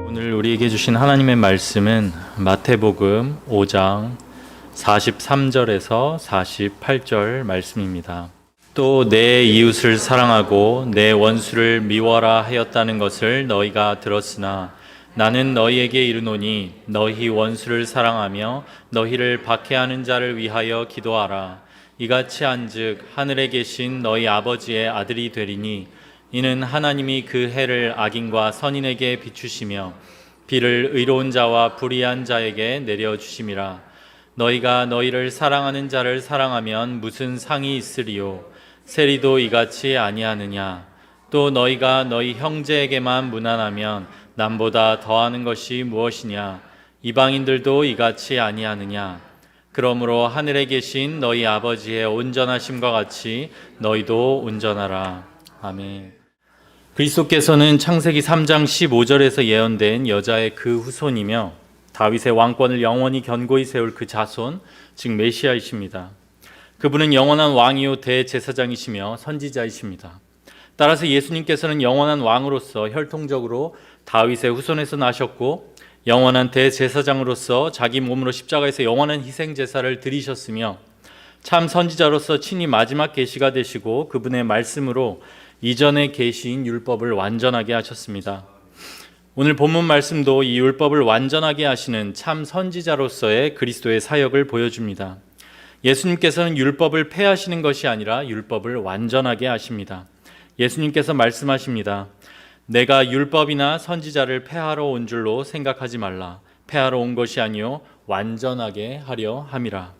오늘 우리에게 주신 하나님의 말씀은 마태복음 5장 43절에서 48절 말씀입니다. 또 내 이웃을 사랑하고 내 원수를 미워라 하였다는 것을 너희가 들었으나 나는 너희에게 이르노니 너희 원수를 사랑하며 너희를 박해하는 자를 위하여 기도하라. 이같이 한즉 하늘에 계신 너희 아버지의 아들이 되리니 이는 하나님이 그 해를 악인과 선인에게 비추시며 비를 의로운 자와 불의한 자에게 내려주심이라. 너희가 너희를 사랑하는 자를 사랑하면 무슨 상이 있으리요? 세리도 이같이 아니하느냐? 또 너희가 너희 형제에게만 무난하면 남보다 더하는 것이 무엇이냐? 이방인들도 이같이 아니하느냐? 그러므로 하늘에 계신 너희 아버지의 온전하심과 같이 너희도 온전하라. 아멘. 그리스도께서는 창세기 3장 15절에서 예언된 여자의 그 후손이며 다윗의 왕권을 영원히 견고히 세울 그 자손, 즉 메시아이십니다. 그분은 영원한 왕이요 대제사장이시며 선지자이십니다. 따라서 예수님께서는 영원한 왕으로서 혈통적으로 다윗의 후손에서 나셨고 영원한 대제사장으로서 자기 몸으로 십자가에서 영원한 희생 제사를 드리셨으며 참 선지자로서 친히 마지막 계시가 되시고 그분의 말씀으로 이전에 계시인 율법을 완전하게 하셨습니다. 오늘 본문 말씀도 이 율법을 완전하게 하시는 참 선지자로서의 그리스도의 사역을 보여줍니다. 예수님께서는 율법을 폐하시는 것이 아니라 율법을 완전하게 하십니다. 예수님께서 말씀하십니다. 내가 율법이나 선지자를 폐하러 온 줄로 생각하지 말라. 폐하러 온 것이 아니요 완전하게 하려 함이라.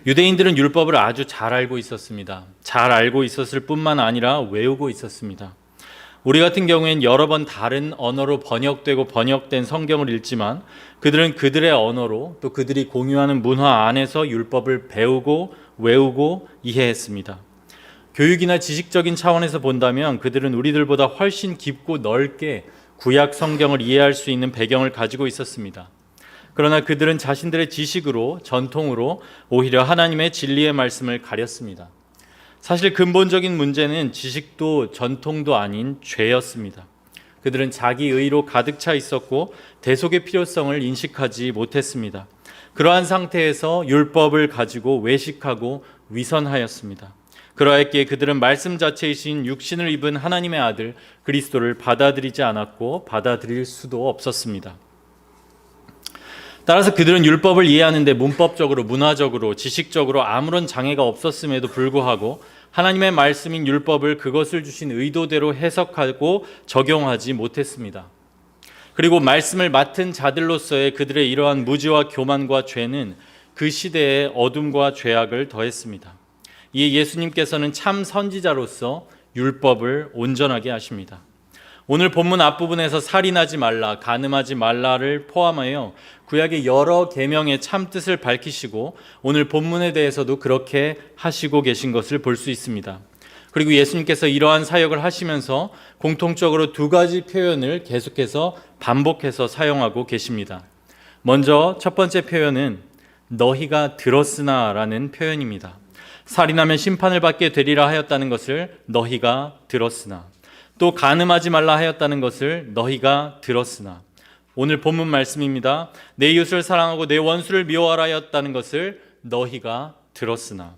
유대인들은 율법을 아주 잘 알고 있었습니다. 잘 알고 있었을 뿐만 아니라 외우고 있었습니다. 우리 같은 경우엔 여러 번 다른 언어로 번역되고 번역된 성경을 읽지만 그들은 그들의 언어로 또 그들이 공유하는 문화 안에서 율법을 배우고 외우고 이해했습니다. 교육이나 지식적인 차원에서 본다면 그들은 우리들보다 훨씬 깊고 넓게 구약 성경을 이해할 수 있는 배경을 가지고 있었습니다. 그러나 그들은 자신들의 지식으로 전통으로 오히려 하나님의 진리의 말씀을 가렸습니다. 사실 근본적인 문제는 지식도 전통도 아닌 죄였습니다. 그들은 자기 의로 가득 차 있었고 대속의 필요성을 인식하지 못했습니다. 그러한 상태에서 율법을 가지고 외식하고 위선하였습니다. 그러했기에 그들은 말씀 자체이신 육신을 입은 하나님의 아들 그리스도를 받아들이지 않았고 받아들일 수도 없었습니다. 따라서 그들은 율법을 이해하는데 문법적으로, 문화적으로, 지식적으로 아무런 장애가 없었음에도 불구하고 하나님의 말씀인 율법을 그것을 주신 의도대로 해석하고 적용하지 못했습니다. 그리고 말씀을 맡은 자들로서의 그들의 이러한 무지와 교만과 죄는 그 시대의 어둠과 죄악을 더했습니다. 이에 예수님께서는 참 선지자로서 율법을 온전하게 하십니다. 오늘 본문 앞부분에서 살인하지 말라, 간음하지 말라를 포함하여 구약의 여러 계명의 참 뜻을 밝히시고 오늘 본문에 대해서도 그렇게 하시고 계신 것을 볼 수 있습니다. 그리고 예수님께서 이러한 사역을 하시면서 공통적으로 두 가지 표현을 계속해서 반복해서 사용하고 계십니다. 먼저 첫 번째 표현은 너희가 들었으나 라는 표현입니다. 살인하면 심판을 받게 되리라 하였다는 것을 너희가 들었으나, 또 간음하지 말라 하였다는 것을 너희가 들었으나, 오늘 본문 말씀입니다. 내 이웃을 사랑하고 내 원수를 미워하라 하였다는 것을 너희가 들었으나.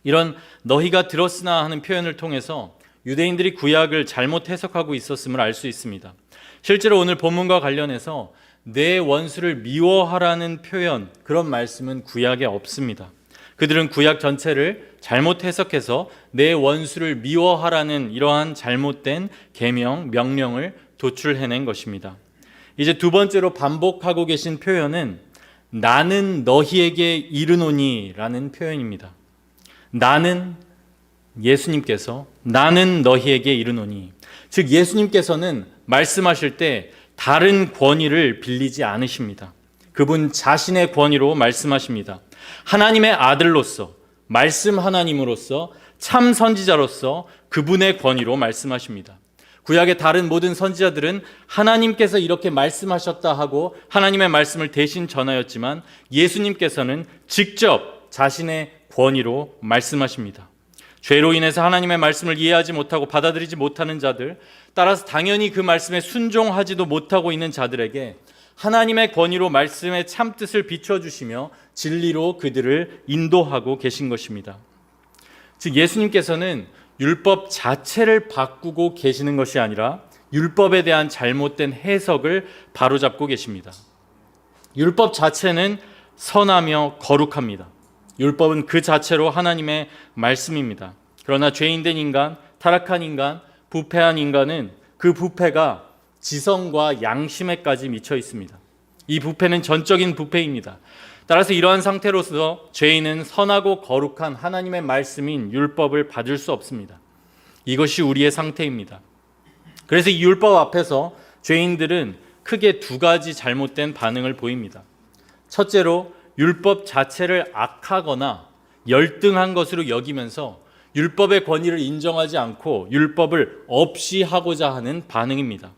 이런 너희가 들었으나 하는 표현을 통해서 유대인들이 구약을 잘못 해석하고 있었음을 알 수 있습니다. 실제로 오늘 본문과 관련해서 내 원수를 미워하라는 표현, 그런 말씀은 구약에 없습니다. 그들은 구약 전체를 잘못 해석해서 내 원수를 미워하라는 이러한 잘못된 계명, 명령을 도출해낸 것입니다. 이제 두 번째로 반복하고 계신 표현은 나는 너희에게 이르노니 라는 표현입니다. 나는 예수님께서 나는 너희에게 이르노니, 즉 예수님께서는 말씀하실 때 다른 권위를 빌리지 않으십니다. 그분 자신의 권위로 말씀하십니다. 하나님의 아들로서, 말씀 하나님으로서, 참 선지자로서 그분의 권위로 말씀하십니다. 구약의 다른 모든 선지자들은 하나님께서 이렇게 말씀하셨다 하고 하나님의 말씀을 대신 전하였지만 예수님께서는 직접 자신의 권위로 말씀하십니다. 죄로 인해서 하나님의 말씀을 이해하지 못하고 받아들이지 못하는 자들, 따라서 당연히 그 말씀에 순종하지도 못하고 있는 자들에게 하나님의 권위로 말씀의 참뜻을 비춰주시며 진리로 그들을 인도하고 계신 것입니다. 즉 예수님께서는 율법 자체를 바꾸고 계시는 것이 아니라 율법에 대한 잘못된 해석을 바로잡고 계십니다. 율법 자체는 선하며 거룩합니다. 율법은 그 자체로 하나님의 말씀입니다. 그러나 죄인된 인간, 타락한 인간, 부패한 인간은 그 부패가 지성과 양심에까지 미쳐 있습니다. 이 부패는 전적인 부패입니다. 따라서 이러한 상태로서 죄인은 선하고 거룩한 하나님의 말씀인 율법을 받을 수 없습니다. 이것이 우리의 상태입니다. 그래서 이 율법 앞에서 죄인들은 크게 두 가지 잘못된 반응을 보입니다. 첫째로 율법 자체를 악하거나 열등한 것으로 여기면서 율법의 권위를 인정하지 않고 율법을 없이 하고자 하는 반응입니다.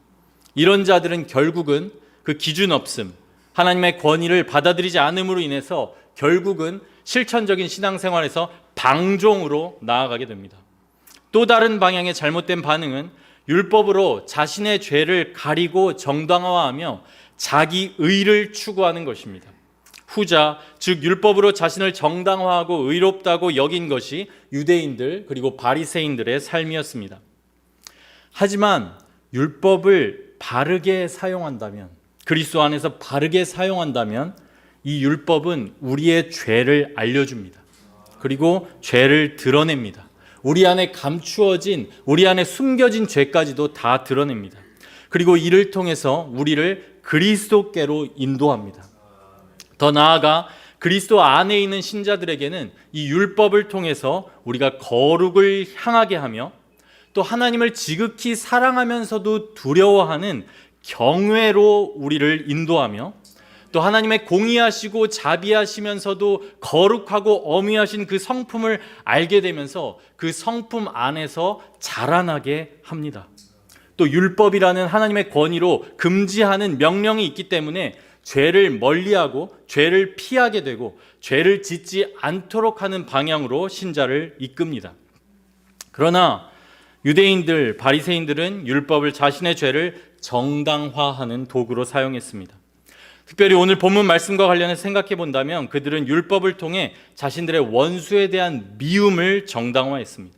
이런 자들은 결국은 그 기준 없음, 하나님의 권위를 받아들이지 않음으로 인해서 결국은 실천적인 신앙생활에서 방종으로 나아가게 됩니다. 또 다른 방향의 잘못된 반응은 율법으로 자신의 죄를 가리고 정당화하며 자기 의를 추구하는 것입니다. 후자, 즉 율법으로 자신을 정당화하고 의롭다고 여긴 것이 유대인들 그리고 바리새인들의 삶이었습니다. 하지만 율법을 바르게 사용한다면, 그리스도 안에서 바르게 사용한다면 이 율법은 우리의 죄를 알려줍니다. 그리고 죄를 드러냅니다. 우리 안에 감추어진, 우리 안에 숨겨진 죄까지도 다 드러냅니다. 그리고 이를 통해서 우리를 그리스도께로 인도합니다. 더 나아가 그리스도 안에 있는 신자들에게는 이 율법을 통해서 우리가 거룩을 향하게 하며 또 하나님을 지극히 사랑하면서도 두려워하는 경외로 우리를 인도하며 또 하나님의 공의하시고 자비하시면서도 거룩하고 엄위하신 그 성품을 알게 되면서 그 성품 안에서 자라나게 합니다. 또 율법이라는 하나님의 권위로 금지하는 명령이 있기 때문에 죄를 멀리하고 죄를 피하게 되고 죄를 짓지 않도록 하는 방향으로 신자를 이끕니다. 그러나 유대인들, 바리새인들은 율법을 자신의 죄를 정당화하는 도구로 사용했습니다. 특별히 오늘 본문 말씀과 관련해서 생각해 본다면 그들은 율법을 통해 자신들의 원수에 대한 미움을 정당화했습니다.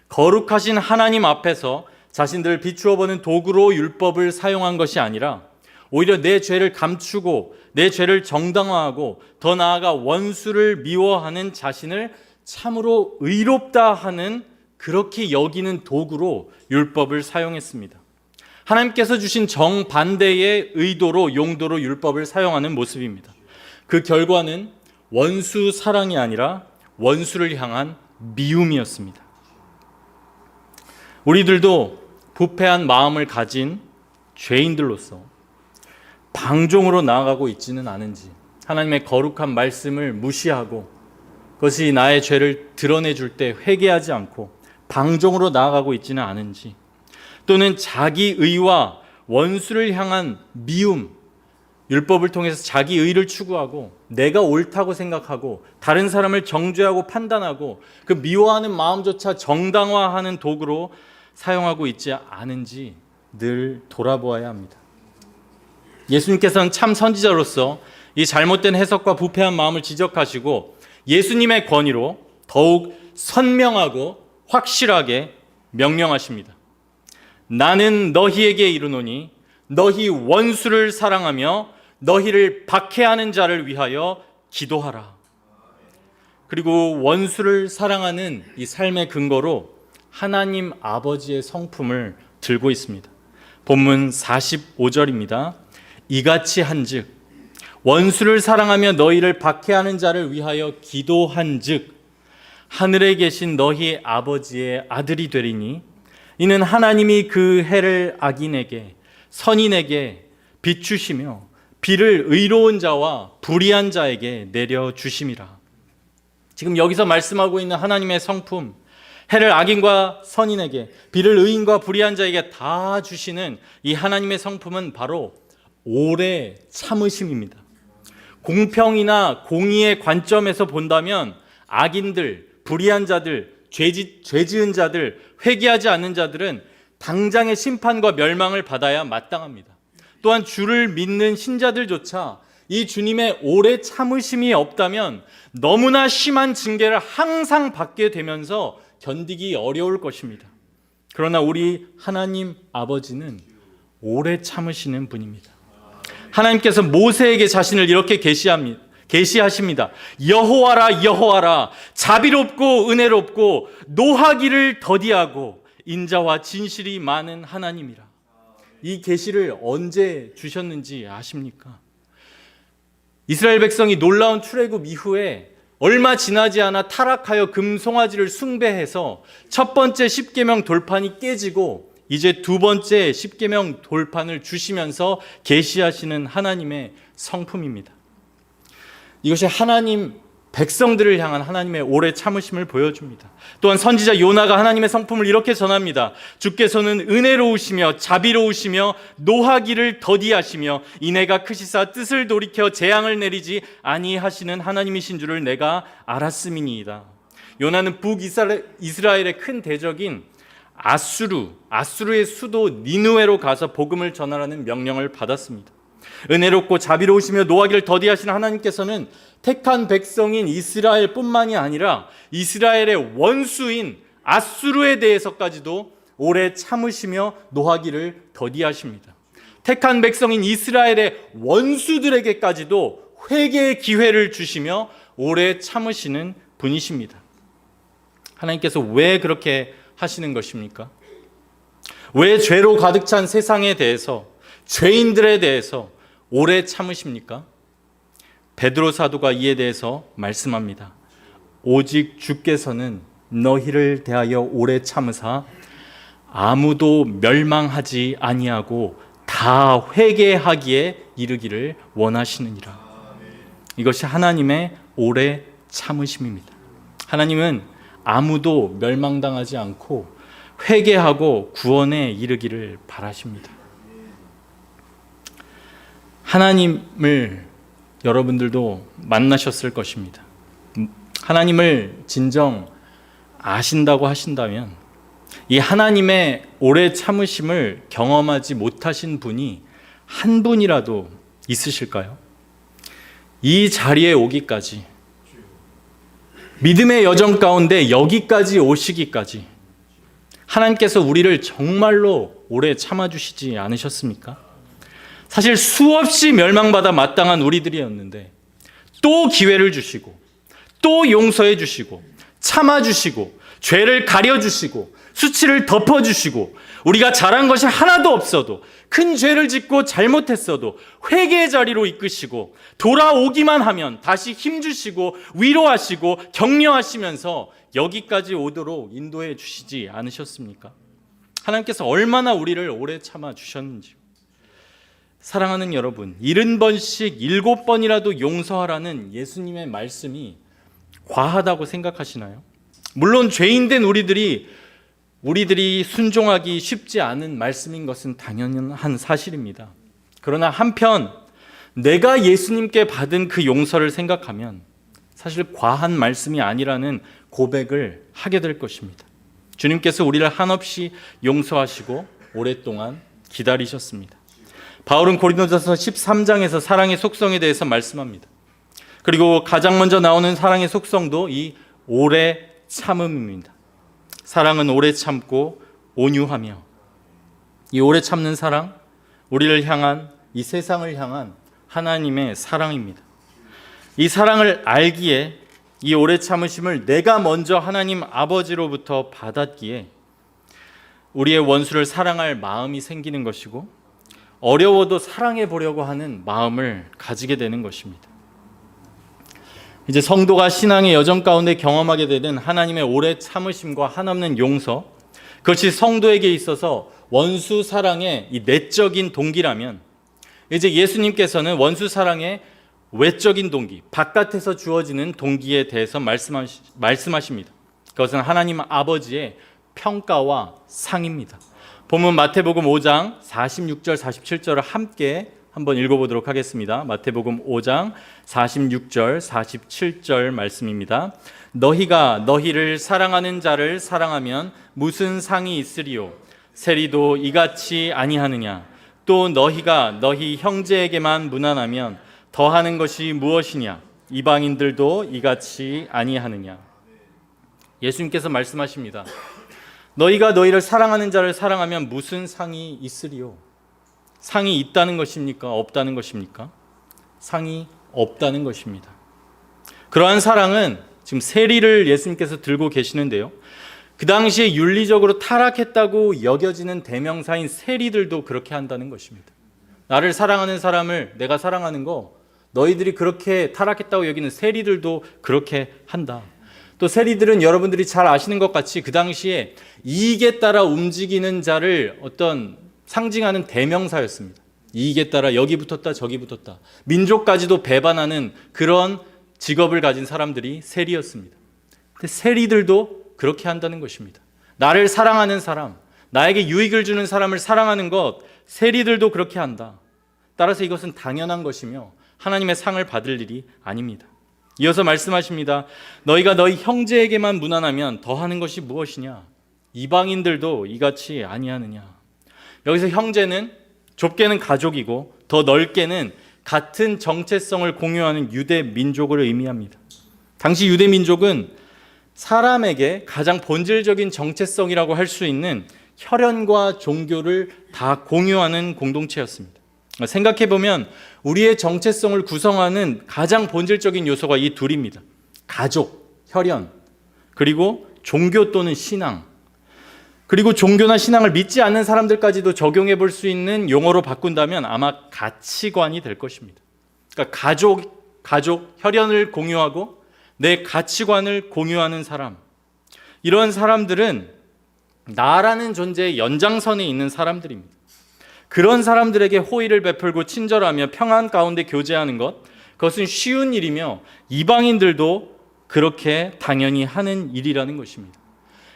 거룩하신 하나님 앞에서 자신들을 비추어 보는 도구로 율법을 사용한 것이 아니라 오히려 내 죄를 감추고 내 죄를 정당화하고 더 나아가 원수를 미워하는 자신을 참으로 의롭다 하는 그렇게 여기는 도구로 율법을 사용했습니다. 하나님께서 주신 정반대의 의도로 용도로 율법을 사용하는 모습입니다. 그 결과는 원수 사랑이 아니라 원수를 향한 미움이었습니다. 우리들도 부패한 마음을 가진 죄인들로서 방종으로 나아가고 있지는 않은지, 하나님의 거룩한 말씀을 무시하고 그것이 나의 죄를 드러내줄 때 회개하지 않고 방종으로 나아가고 있지는 않은지, 또는 자기 의와 원수를 향한 미움, 율법을 통해서 자기 의를 추구하고 내가 옳다고 생각하고 다른 사람을 정죄하고 판단하고 그 미워하는 마음조차 정당화하는 도구로 사용하고 있지 않은지 늘 돌아보아야 합니다. 예수님께서는 참 선지자로서 이 잘못된 해석과 부패한 마음을 지적하시고 예수님의 권위로 더욱 선명하고 확실하게 명령하십니다. 나는 너희에게 이르노니 너희 원수를 사랑하며 너희를 박해하는 자를 위하여 기도하라. 그리고 원수를 사랑하는 이 삶의 근거로 하나님 아버지의 성품을 들고 있습니다. 본문 45절입니다. 이같이 한즉 원수를 사랑하며 너희를 박해하는 자를 위하여 기도한즉 하늘에 계신 너희 아버지의 아들이 되리니 이는 하나님이 그 해를 악인에게 선인에게 비추시며 비를 의로운 자와 불의한 자에게 내려 주심이라. 지금 여기서 말씀하고 있는 하나님의 성품, 해를 악인과 선인에게, 비를 의인과 불의한 자에게 다 주시는 이 하나님의 성품은 바로 오래 참으심입니다. 공평이나 공의의 관점에서 본다면 악인들, 불의한 자들, 죄 지은 자들, 회개하지 않는 자들은 당장의 심판과 멸망을 받아야 마땅합니다. 또한 주를 믿는 신자들조차 이 주님의 오래 참으심이 없다면 너무나 심한 징계를 항상 받게 되면서 견디기 어려울 것입니다. 그러나 우리 하나님 아버지는 오래 참으시는 분입니다. 하나님께서 모세에게 자신을 이렇게 계시하십니다. 여호와라 여호와라, 자비롭고 은혜롭고 노하기를 더디하고 인자와 진실이 많은 하나님이라. 이 계시를 언제 주셨는지 아십니까? 이스라엘 백성이 놀라운 출애굽 이후에 얼마 지나지 않아 타락하여 금송아지를 숭배해서 첫 번째 십계명 돌판이 깨지고 이제 두 번째 십계명 돌판을 주시면서 계시하시는 하나님의 성품입니다. 이것이 하나님 백성들을 향한 하나님의 오래 참으심을 보여줍니다. 또한 선지자 요나가 하나님의 성품을 이렇게 전합니다. 주께서는 은혜로우시며 자비로우시며 노하기를 더디하시며 인애가 크시사 뜻을 돌이켜 재앙을 내리지 아니하시는 하나님이신 줄을 내가 알았음이니이다. 요나는 북이스라엘의 큰 대적인 아수르의 수도 니느웨로 가서 복음을 전하라는 명령을 받았습니다. 은혜롭고 자비로우시며 노하기를 더디하시는 하나님께서는 택한 백성인 이스라엘뿐만이 아니라 이스라엘의 원수인 아수르에 대해서까지도 오래 참으시며 노하기를 더디하십니다. 택한 백성인 이스라엘의 원수들에게까지도 회개의 기회를 주시며 오래 참으시는 분이십니다. 하나님께서 왜 그렇게 하시는 것입니까? 왜 죄로 가득 찬 세상에 대해서, 죄인들에 대해서 오래 참으십니까? 베드로 사도가 이에 대해서 말씀합니다. 오직 주께서는 너희를 대하여 오래 참으사 아무도 멸망하지 아니하고 다 회개하기에 이르기를 원하시느니라. 이것이 하나님의 오래 참으심입니다. 하나님은 아무도 멸망당하지 않고 회개하고 구원에 이르기를 바라십니다. 하나님을 여러분들도 만나셨을 것입니다. 하나님을 진정 아신다고 하신다면 이 하나님의 오래 참으심을 경험하지 못하신 분이 한 분이라도 있으실까요? 이 자리에 오기까지, 믿음의 여정 가운데 여기까지 오시기까지 하나님께서 우리를 정말로 오래 참아주시지 않으셨습니까? 사실 수없이 멸망받아 마땅한 우리들이었는데 또 기회를 주시고 또 용서해 주시고 참아주시고 죄를 가려주시고 수치를 덮어주시고 우리가 잘한 것이 하나도 없어도 큰 죄를 짓고 잘못했어도 회개의 자리로 이끄시고 돌아오기만 하면 다시 힘주시고 위로하시고 격려하시면서 여기까지 오도록 인도해 주시지 않으셨습니까? 하나님께서 얼마나 우리를 오래 참아주셨는지. 사랑하는 여러분, 70번씩 7번이라도 용서하라는 예수님의 말씀이 과하다고 생각하시나요? 물론 죄인된 우리들이 순종하기 쉽지 않은 말씀인 것은 당연한 사실입니다. 그러나 한편 내가 예수님께 받은 그 용서를 생각하면 사실 과한 말씀이 아니라는 고백을 하게 될 것입니다. 주님께서 우리를 한없이 용서하시고 오랫동안 기다리셨습니다. 바울은 고린도전서 13장에서 사랑의 속성에 대해서 말씀합니다. 그리고 가장 먼저 나오는 사랑의 속성도 이 오래 참음입니다. 사랑은 오래 참고 온유하며, 이 오래 참는 사랑, 우리를 향한, 이 세상을 향한 하나님의 사랑입니다. 이 사랑을 알기에 이 오래 참으심을 내가 먼저 하나님 아버지로부터 받았기에 우리의 원수를 사랑할 마음이 생기는 것이고 어려워도 사랑해 보려고 하는 마음을 가지게 되는 것입니다. 이제 성도가 신앙의 여정 가운데 경험하게 되는 하나님의 오래 참으심과 한없는 용서, 그것이 성도에게 있어서 원수 사랑의 이 내적인 동기라면 이제 예수님께서는 원수 사랑의 외적인 동기, 바깥에서 주어지는 동기에 대해서 말씀하십니다. 그것은 하나님 아버지의 평가와 상입니다. 본문 마태복음 5장 46절 47절을 함께 한번 읽어보도록 하겠습니다. 마태복음 5장 46절 47절 말씀입니다. 너희가 너희를 사랑하는 자를 사랑하면 무슨 상이 있으리요? 세리도 이같이 아니하느냐? 또 너희가 너희 형제에게만 무난하면 더하는 것이 무엇이냐? 이방인들도 이같이 아니하느냐? 예수님께서 말씀하십니다. 너희가 너희를 사랑하는 자를 사랑하면 무슨 상이 있으리요? 상이 있다는 것입니까? 없다는 것입니까? 상이 없다는 것입니다. 그러한 사랑은 지금 세리를 예수님께서 들고 계시는데요. 그 당시에 윤리적으로 타락했다고 여겨지는 대명사인 세리들도 그렇게 한다는 것입니다. 나를 사랑하는 사람을 내가 사랑하는 거 너희들이 그렇게 타락했다고 여기는 세리들도 그렇게 한다. 또 세리들은 여러분들이 잘 아시는 것 같이 그 당시에 이익에 따라 움직이는 자를 어떤 상징하는 대명사였습니다. 이익에 따라 여기 붙었다 저기 붙었다. 민족까지도 배반하는 그런 직업을 가진 사람들이 세리였습니다. 근데 세리들도 그렇게 한다는 것입니다. 나를 사랑하는 사람, 나에게 유익을 주는 사람을 사랑하는 것, 세리들도 그렇게 한다. 따라서 이것은 당연한 것이며 하나님의 상을 받을 일이 아닙니다. 이어서 말씀하십니다. 너희가 너희 형제에게만 무난하면 더하는 것이 무엇이냐? 이방인들도 이같이 아니하느냐? 여기서 형제는 좁게는 가족이고 더 넓게는 같은 정체성을 공유하는 유대 민족을 의미합니다. 당시 유대 민족은 사람에게 가장 본질적인 정체성이라고 할 수 있는 혈연과 종교를 다 공유하는 공동체였습니다. 생각해 보면 우리의 정체성을 구성하는 가장 본질적인 요소가 이 둘입니다. 가족, 혈연, 그리고 종교 또는 신앙. 그리고 종교나 신앙을 믿지 않는 사람들까지도 적용해 볼 수 있는 용어로 바꾼다면 아마 가치관이 될 것입니다. 그러니까 가족, 혈연을 공유하고 내 가치관을 공유하는 사람. 이런 사람들은 나라는 존재의 연장선에 있는 사람들입니다. 그런 사람들에게 호의를 베풀고 친절하며 평안 가운데 교제하는 것, 그것은 쉬운 일이며 이방인들도 그렇게 당연히 하는 일이라는 것입니다.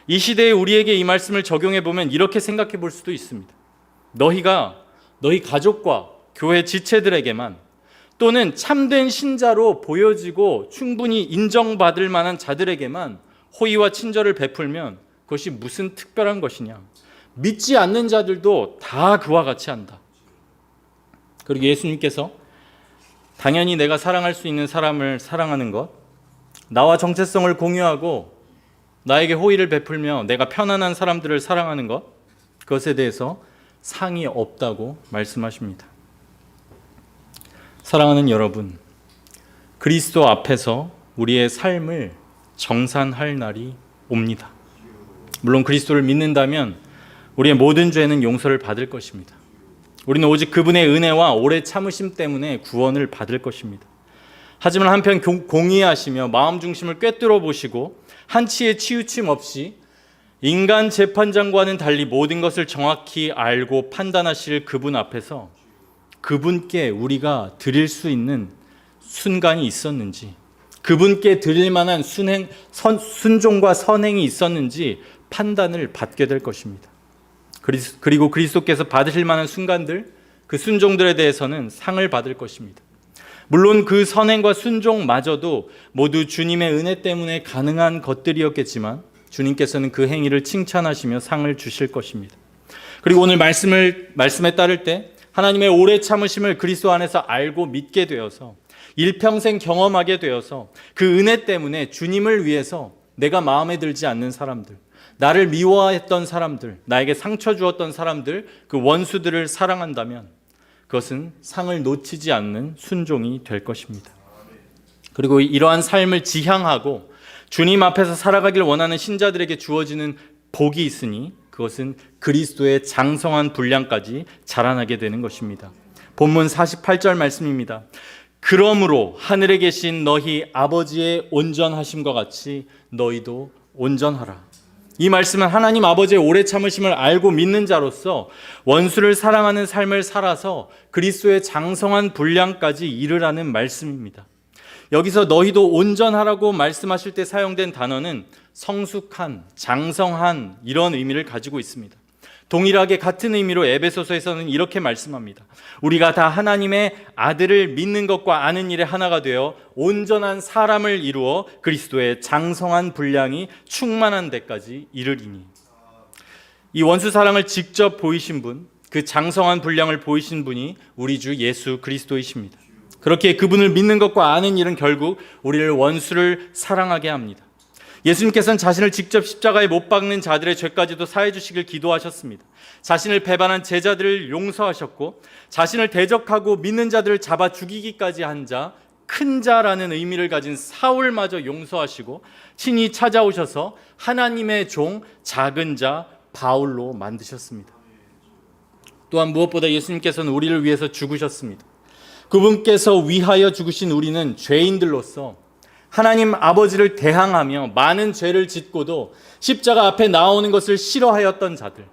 이 시대에 우리에게 이 말씀을 적용해 보면 이렇게 생각해 볼 수도 있습니다. 너희가 너희 가족과 교회 지체들에게만 또는 참된 신자로 보여지고 충분히 인정받을 만한 자들에게만 호의와 친절을 베풀면 그것이 무슨 특별한 것이냐? 믿지 않는 자들도 다 그와 같이 한다. 그리고 예수님께서 당연히 내가 사랑할 수 있는 사람을 사랑하는 것, 나와 정체성을 공유하고 나에게 호의를 베풀며 내가 편안한 사람들을 사랑하는 것, 그것에 대해서 상이 없다고 말씀하십니다. 사랑하는 여러분, 그리스도 앞에서 우리의 삶을 정산할 날이 옵니다. 물론 그리스도를 믿는다면 우리의 모든 죄는 용서를 받을 것입니다. 우리는 오직 그분의 은혜와 오래 참으심 때문에 구원을 받을 것입니다. 하지만 한편 공의하시며 마음 중심을 꿰뚫어 보시고 한치의 치우침 없이 인간 재판장과는 달리 모든 것을 정확히 알고 판단하실 그분 앞에서 그분께 우리가 드릴 수 있는 순간이 있었는지, 그분께 드릴 만한 순종과 선행이 있었는지 판단을 받게 될 것입니다. 그리고 그리스도께서 받으실 만한 순간들, 그 순종들에 대해서는 상을 받을 것입니다. 물론 그 선행과 순종마저도 모두 주님의 은혜 때문에 가능한 것들이었겠지만 주님께서는 그 행위를 칭찬하시며 상을 주실 것입니다. 그리고 오늘 말씀에 따를 때 하나님의 오래 참으심을 그리스도 안에서 알고 믿게 되어서 일평생 경험하게 되어서 그 은혜 때문에 주님을 위해서 내가 마음에 들지 않는 사람들, 나를 미워했던 사람들, 나에게 상처 주었던 사람들, 그 원수들을 사랑한다면 그것은 상을 놓치지 않는 순종이 될 것입니다. 그리고 이러한 삶을 지향하고 주님 앞에서 살아가길 원하는 신자들에게 주어지는 복이 있으니 그것은 그리스도의 장성한 분량까지 자라나게 되는 것입니다. 본문 48절 말씀입니다. 그러므로 하늘에 계신 너희 아버지의 온전하심과 같이 너희도 온전하라. 이 말씀은 하나님 아버지의 오래 참으심을 알고 믿는 자로서 원수를 사랑하는 삶을 살아서 그리스도의 장성한 분량까지 이르라는 말씀입니다. 여기서 너희도 온전하라고 말씀하실 때 사용된 단어는 성숙한, 장성한 이런 의미를 가지고 있습니다. 동일하게 같은 의미로 에베소서에서는 이렇게 말씀합니다. 우리가 다 하나님의 아들을 믿는 것과 아는 일에 하나가 되어 온전한 사람을 이루어 그리스도의 장성한 분량이 충만한 데까지 이르리니. 이 원수 사랑을 직접 보이신 분, 그 장성한 분량을 보이신 분이 우리 주 예수 그리스도이십니다. 그렇게 그분을 믿는 것과 아는 일은 결국 우리를 원수를 사랑하게 합니다. 예수님께서는 자신을 직접 십자가에 못 박는 자들의 죄까지도 사해 주시길 기도하셨습니다. 자신을 배반한 제자들을 용서하셨고 자신을 대적하고 믿는 자들을 잡아 죽이기까지 한 자, 큰 자라는 의미를 가진 사울마저 용서하시고 친히 찾아오셔서 하나님의 종 작은 자 바울로 만드셨습니다. 또한 무엇보다 예수님께서는 우리를 위해서 죽으셨습니다. 그분께서 위하여 죽으신 우리는 죄인들로서 하나님 아버지를 대항하며 많은 죄를 짓고도 십자가 앞에 나오는 것을 싫어하였던 자들,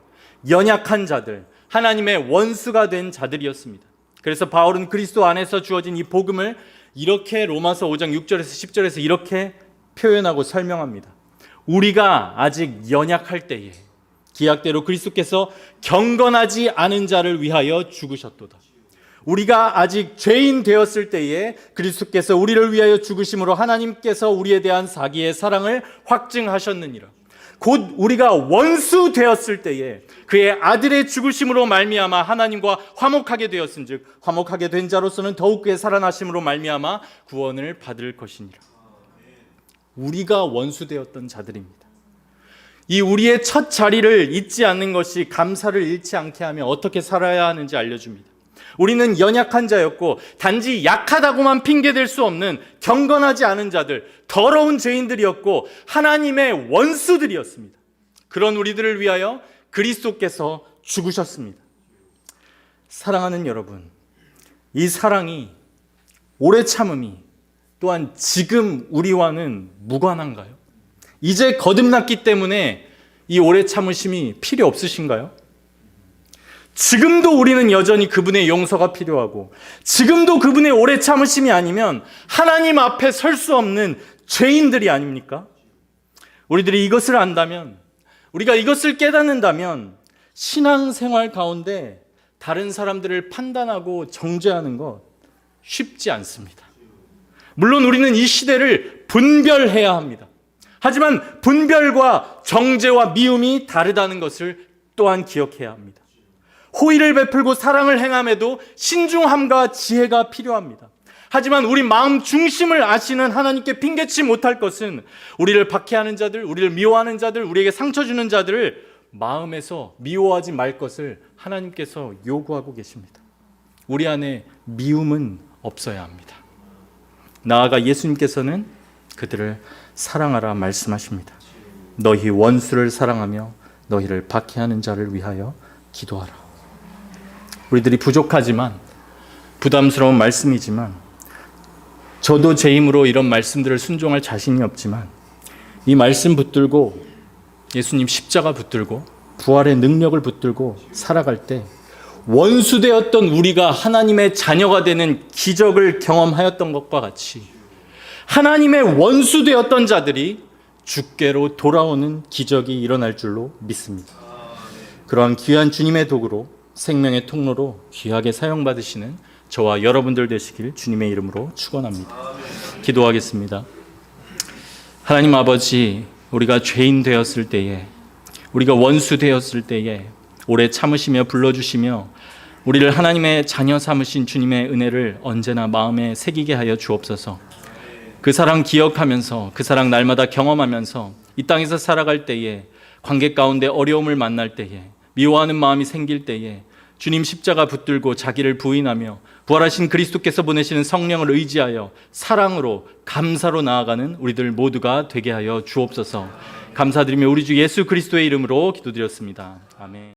연약한 자들, 하나님의 원수가 된 자들이었습니다. 그래서 바울은 그리스도 안에서 주어진 이 복음을 이렇게 로마서 5장 6절에서 10절에서 이렇게 표현하고 설명합니다. 우리가 아직 연약할 때에 기약대로 그리스도께서 경건하지 않은 자를 위하여 죽으셨도다. 우리가 아직 죄인 되었을 때에 그리스도께서 우리를 위하여 죽으심으로 하나님께서 우리에 대한 자기의 사랑을 확증하셨느니라. 곧 우리가 원수 되었을 때에 그의 아들의 죽으심으로 말미암아 하나님과 화목하게 되었은즉 화목하게 된 자로서는 더욱 그의 살아나심으로 말미암아 구원을 받을 것이니라. 우리가 원수 되었던 자들입니다. 이 우리의 첫 자리를 잊지 않는 것이 감사를 잃지 않게 하며 어떻게 살아야 하는지 알려줍니다. 우리는 연약한 자였고 단지 약하다고만 핑계댈 수 없는 경건하지 않은 자들, 더러운 죄인들이었고 하나님의 원수들이었습니다. 그런 우리들을 위하여 그리스도께서 죽으셨습니다. 사랑하는 여러분, 이 사랑이, 오래 참음이 또한 지금 우리와는 무관한가요? 이제 거듭났기 때문에 이 오래 참으심이 필요 없으신가요? 지금도 우리는 여전히 그분의 용서가 필요하고 지금도 그분의 오래 참으심이 아니면 하나님 앞에 설 수 없는 죄인들이 아닙니까? 우리들이 이것을 안다면, 우리가 이것을 깨닫는다면 신앙생활 가운데 다른 사람들을 판단하고 정죄하는 것 쉽지 않습니다. 물론 우리는 이 시대를 분별해야 합니다. 하지만 분별과 정죄와 미움이 다르다는 것을 또한 기억해야 합니다. 호의를 베풀고 사랑을 행함에도 신중함과 지혜가 필요합니다. 하지만 우리 마음 중심을 아시는 하나님께 핑계치 못할 것은 우리를 박해하는 자들, 우리를 미워하는 자들, 우리에게 상처 주는 자들을 마음에서 미워하지 말 것을 하나님께서 요구하고 계십니다. 우리 안에 미움은 없어야 합니다. 나아가 예수님께서는 그들을 사랑하라 말씀하십니다. 너희 원수를 사랑하며 너희를 박해하는 자를 위하여 기도하라. 우리들이 부족하지만 부담스러운 말씀이지만 저도 제 힘으로 이런 말씀들을 순종할 자신이 없지만 이 말씀 붙들고 예수님 십자가 붙들고 부활의 능력을 붙들고 살아갈 때 원수되었던 우리가 하나님의 자녀가 되는 기적을 경험하였던 것과 같이 하나님의 원수되었던 자들이 주께로 돌아오는 기적이 일어날 줄로 믿습니다. 그러한 귀한 주님의 도구로 생명의 통로로 귀하게 사용받으시는 저와 여러분들 되시길 주님의 이름으로 축원합니다. 기도하겠습니다. 하나님 아버지, 우리가 죄인 되었을 때에, 우리가 원수 되었을 때에 오래 참으시며 불러주시며 우리를 하나님의 자녀 삼으신 주님의 은혜를 언제나 마음에 새기게 하여 주옵소서. 그 사랑 기억하면서 그 사랑 날마다 경험하면서 이 땅에서 살아갈 때에, 관계 가운데 어려움을 만날 때에, 미워하는 마음이 생길 때에 주님 십자가 붙들고 자기를 부인하며 부활하신 그리스도께서 보내시는 성령을 의지하여 사랑으로 감사로 나아가는 우리들 모두가 되게 하여 주옵소서. 감사드리며 우리 주 예수 그리스도의 이름으로 기도드렸습니다. 아멘.